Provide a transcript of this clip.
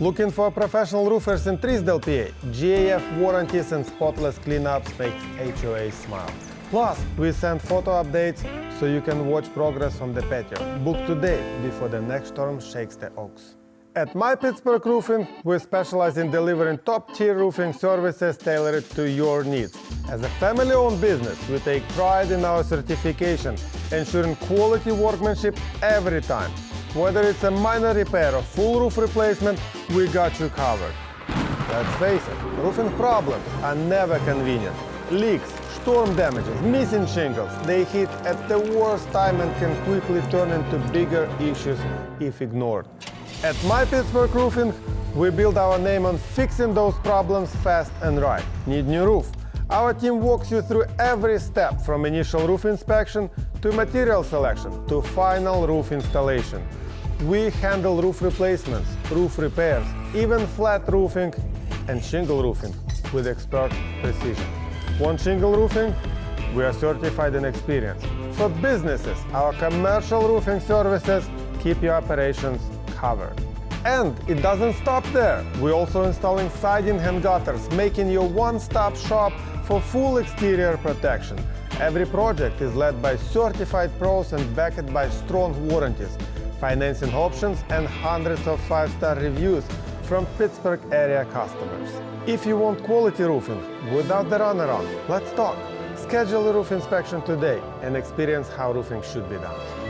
Looking for professional roofers in Treesdale, PA? GAF warranties and spotless cleanups make HOAs smile. Plus, we send photo updates so you can watch progress on the patio. Book today before the next storm shakes the Oaks. At MY Pittsburgh Roofing, we specialize in delivering top-tier roofing services tailored to your needs. As a family-owned business, we take pride in our certification, ensuring quality workmanship every time. Whether it's a minor repair or full roof replacement, we got you covered. Let's face it, roofing problems are never convenient. Leaks, storm damages, missing shingles, they hit at the worst time and can quickly turn into bigger issues if ignored. At MY Pittsburgh Roofing, we build our name on fixing those problems fast and right. Need new roof? Our team walks you through every step from initial roof inspection to material selection to final roof installation. We handle roof replacements, roof repairs, even flat roofing and shingle roofing with expert precision. Want shingle roofing? We are certified and experienced. For businesses, our commercial roofing services keep your operations covered. And it doesn't stop there. We're also installing siding and gutters, making you a one-stop shop for full exterior protection. Every project is led by certified pros and backed by strong warranties, financing options, and hundreds of five-star reviews from Pittsburgh area customers. If you want quality roofing without the runaround, let's talk. Schedule a roof inspection today and experience how roofing should be done.